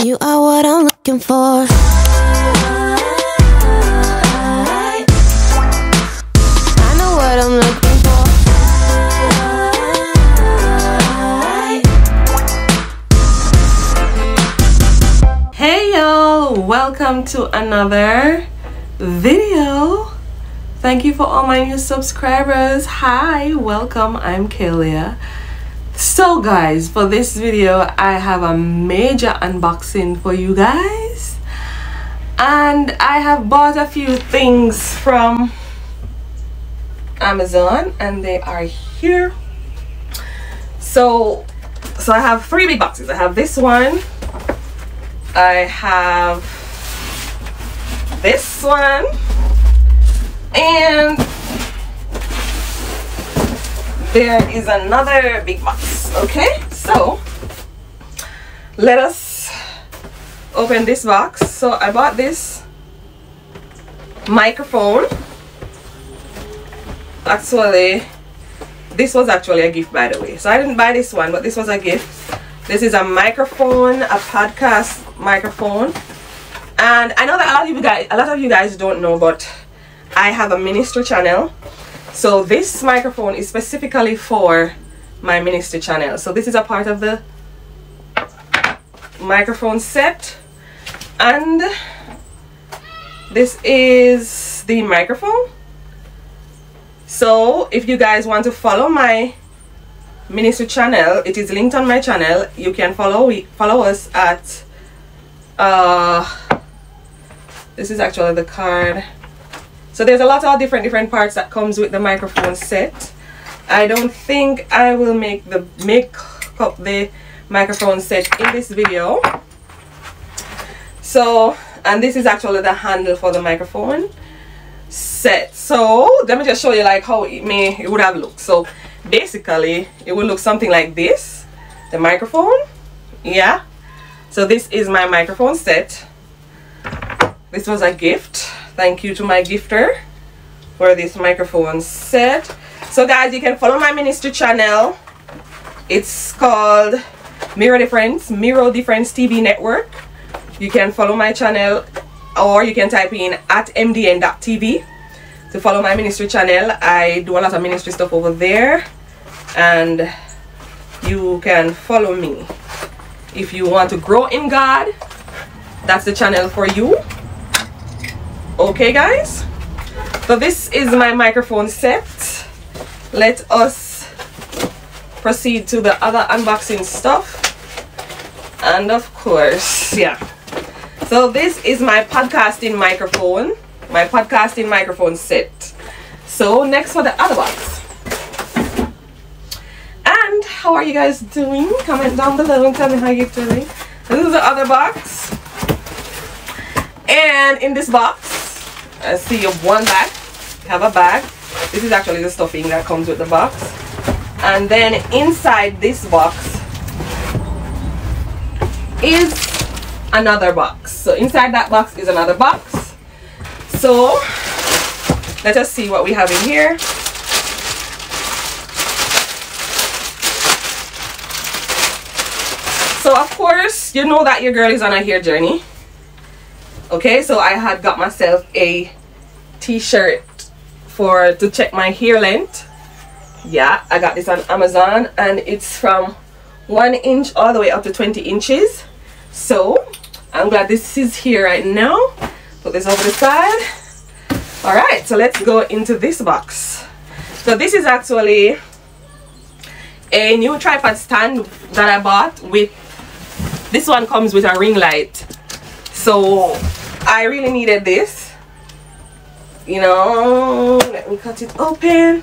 You are what I'm looking for. I know what I'm looking for. Hey y'all, welcome to another video. Thank you for all my new subscribers. Hi, welcome. I'm Kalia. So guys, for this video I have a major unboxing for you guys, and I have bought a few things from Amazon and they are here. So I have three big boxes. I have this one, I have this one, and there is another big box. Okay, so let us open this box. So I bought this microphone. Actually, this was actually a gift, by the way. So I didn't buy this one, but this was a gift. This is a microphone, a podcast microphone. And I know that a lot of you guys don't know, but I have a ministry channel. So this microphone is specifically for my ministry channel. So this is a part of the microphone set, and this is the microphone. So if you guys want to follow my ministry channel, it is linked on my channel. You can follow us at this is actually the card. So there's a lot of different parts that comes with the microphone set. I don't think I will make up the microphone set in this video. So, and this is actually the handle for the microphone set. So let me just show you like how it would have looked. So basically it will look something like this, the microphone. Yeah, so this is my microphone set. This was a gift. Thank you to my gifter for this microphone set. So guys, you can follow my ministry channel. It's called Miro Difference TV Network. You can follow my channel, or you can type in at mdn.tv to follow my ministry channel. I do a lot of ministry stuff over there, and you can follow me. If you want to grow in God, that's the channel for you. Okay guys, so this is my microphone set. Let us proceed to the other unboxing stuff. And of course, yeah, so this is my podcasting microphone, set. So next for the other box. And how are you guys doing? Comment down below and tell me how you're doing. This is the other box, and in this box I see you have one bag. You have a bag. This is actually the stuffing that comes with the box. And then inside this box is another box. So inside that box is another box. So let us see what we have in here. So of course, you know that your girl is on a hair journey. Okay, so I had got myself a t-shirt to check my hair length. Yeah, I got this on Amazon, and it's from 1 inch all the way up to 20 inches. So I'm glad this is here right now. Put this over the side. All right, so let's go into this box. So this is actually a new tripod stand that I bought. With this one comes with a ring light, so I really needed this, you know. Let me cut it open.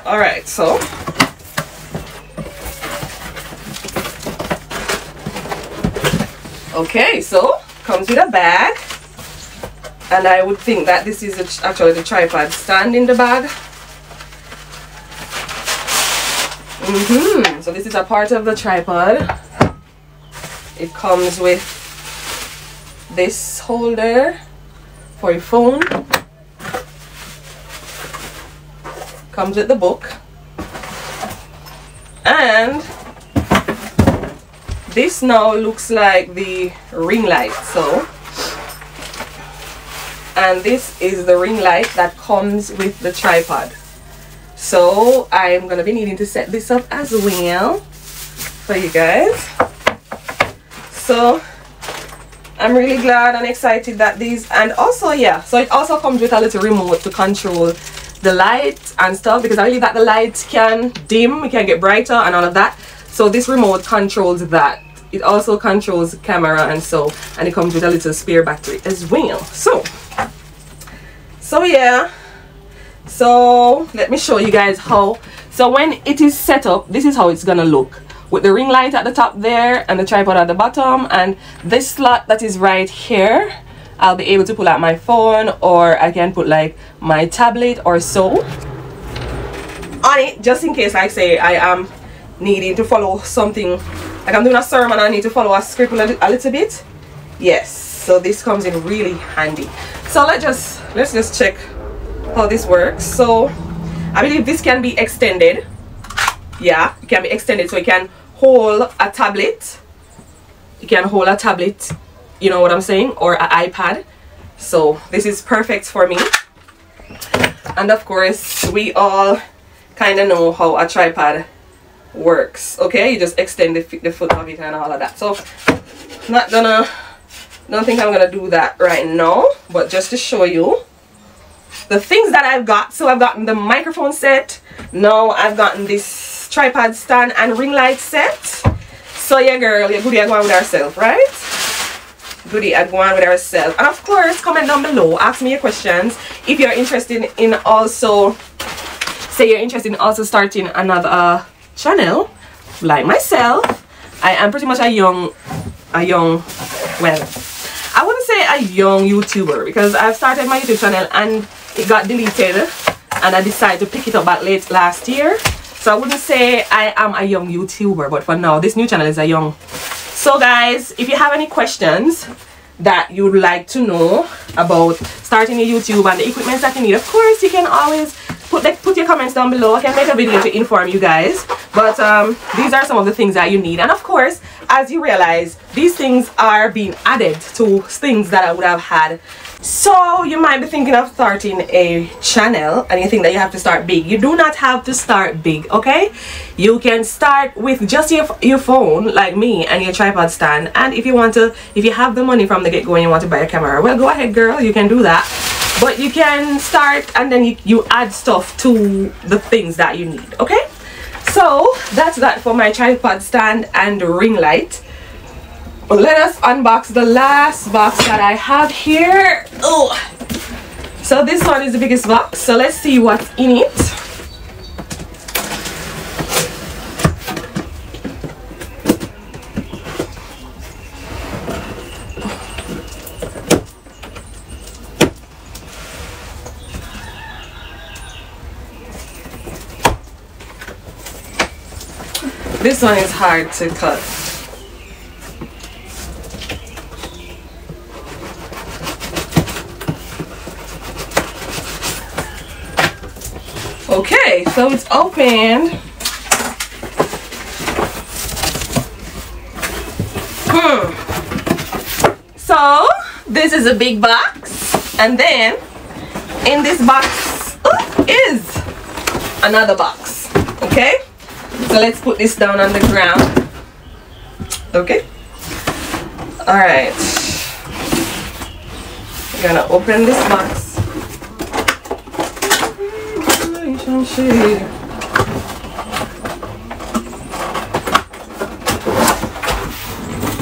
All right, so okay, so comes with a bag, and I would think that this is actually the tripod stand in the bag. So this is a part of the tripod. It comes with this holder for your phone. Comes with the book. And this now looks like the ring light. So, and this is the ring light that comes with the tripod. So I'm gonna be needing to set this up as well for you guys. So I'm really glad and excited that these, and also yeah, so it also comes with a little remote to control the light and stuff, because I believe that the light can dim, it can get brighter and all of that. So this remote controls that. It also controls the camera, and it comes with a little spare battery as well. So yeah, so let me show you guys how. So when it is set up, this is how it's gonna look, with the ring light at the top there and the tripod at the bottom, and this slot that is right here, I'll be able to pull out my phone, or I can put like my tablet or so on it, just in case, like say I am needing to follow something, like I'm doing a sermon and I need to follow a script a little bit. Yes, so this comes in really handy. So let's just check how this works. So I believe this can be extended. Yeah, it can be extended, so it can hold a tablet. You can hold a tablet, you know what I'm saying, or an iPad. So this is perfect for me. And of course, we all kind of know how a tripod works. Okay, you just extend the foot of it and all of that. So don't think I'm gonna do that right now, but just to show you the things that I've got. So I've gotten the microphone set. Now I've gotten this tripod stand and ring light set. So yeah, girl, you're goody at going with ourselves, right? Goody at going with ourselves. And of course, comment down below, ask me your questions. If you're interested in also, say you're interested in also starting another channel like myself. I am pretty much a young, well, I wouldn't say a young YouTuber, because I've started my YouTube channel and it got deleted, and I decided to pick it up back late last year. So I wouldn't say I am a young YouTuber, but for now this new channel is a young. So guys, if you have any questions that you would like to know about starting a YouTube and the equipment that you need, of course you can always put your comments down below. I can make a video to inform you guys, but these are some of the things that you need. And of course, as you realize, these things are being added to things that I would have had. So you might be thinking of starting a channel and you think that you have to start big. You do not have to start big, okay? You can start with just your phone, like me, and your tripod stand. And if you have the money from the get-go and you want to buy a camera, well, go ahead, girl, you can do that. But you can start and then you add stuff to the things that you need, okay? So that's that for my tripod stand and ring light. Let us unbox the last box that I have here. Oh, so this one is the biggest box, so let's see what's in it. This one is hard to cut. Okay, so it's opened. So this is a big box, and then in this box is another box. Okay, so let's put this down on the ground. Okay, all right, we're gonna open this box.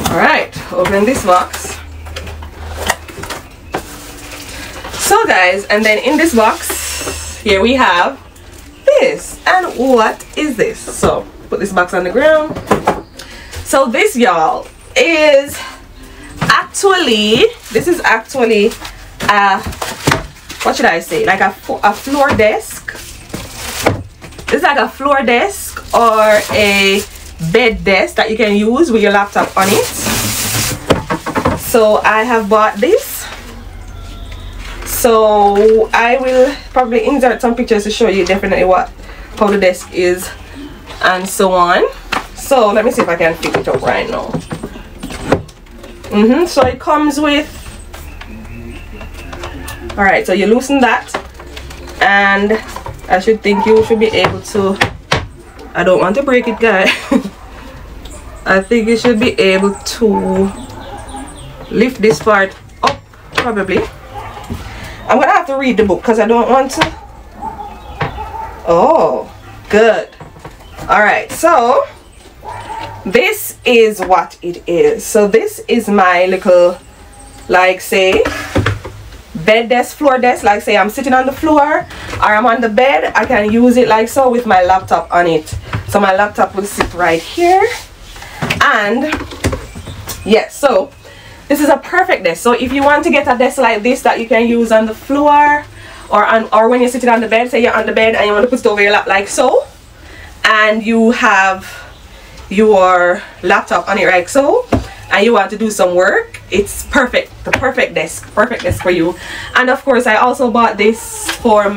Alright, open this box. So guys, and then in this box here we have this. And what is this? So put this box on the ground. So this, y'all, is actually, this is actually what should I say, like a floor desk. It's like a floor desk or a bed desk that you can use with your laptop on it. So I have bought this. So I will probably insert some pictures to show you definitely how the desk is and so on. So let me see if I can pick it up right now. So it comes with, all right, so you loosen that, and I should think you should be able to, I don't want to break it, guys. I think you should be able to lift this part up, probably. I'm gonna have to read the book because I don't want to. Oh, good. All right, so this is what it is. So this is my little, like, say, bed desk, floor desk. Like, say I'm sitting on the floor or I'm on the bed, I can use it like so with my laptop on it. So my laptop will sit right here. And yes, so this is a perfect desk. So if you want to get a desk like this that you can use on the floor or when you're sitting on the bed, say you're on the bed and you want to put it over your lap like so, and you have your laptop on it like so, and you want to do some work, it's perfect. The perfect desk for you. And of course I also bought this for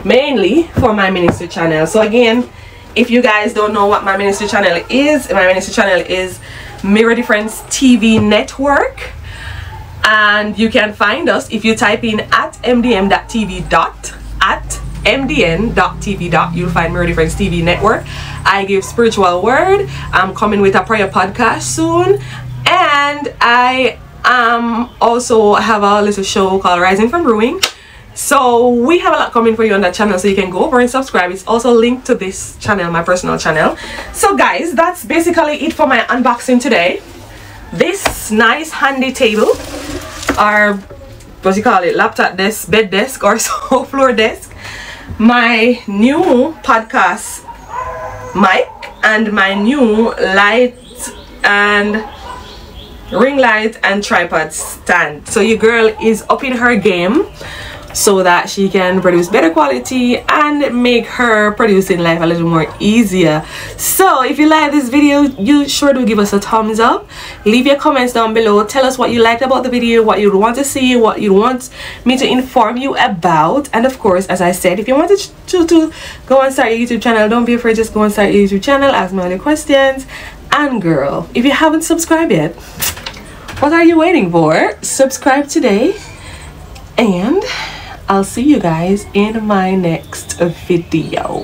mainly for my ministry channel. So again, if you guys don't know what my ministry channel is, my ministry channel is Mirror Difference TV Network, and you can find us if you type in at mdn.tv you'll find Mirror Difference TV Network. I give spiritual word. I'm coming with a prayer podcast soon, and I also have a little show called Rising from Brewing. So we have a lot coming for you on that channel, so you can go over and subscribe. It's also linked to this channel, my personal channel. So guys, that's basically it for my unboxing today. This nice handy table, or what you call it, laptop desk, bed desk, or so floor desk, my new podcast mic, and my new light and ring light and tripod stand. So your girl is up in her game so that she can produce better quality and make her producing life a little more easier. So if you like this video, you sure do give us a thumbs up. Leave your comments down below. Tell us what you liked about the video, what you'd want to see, what you want me to inform you about. And of course, as I said, if you wanted to go and start your YouTube channel, don't be afraid, just go and start your YouTube channel, ask me all your questions. And girl, if you haven't subscribed yet, what are you waiting for? Subscribe today, and I'll see you guys in my next video.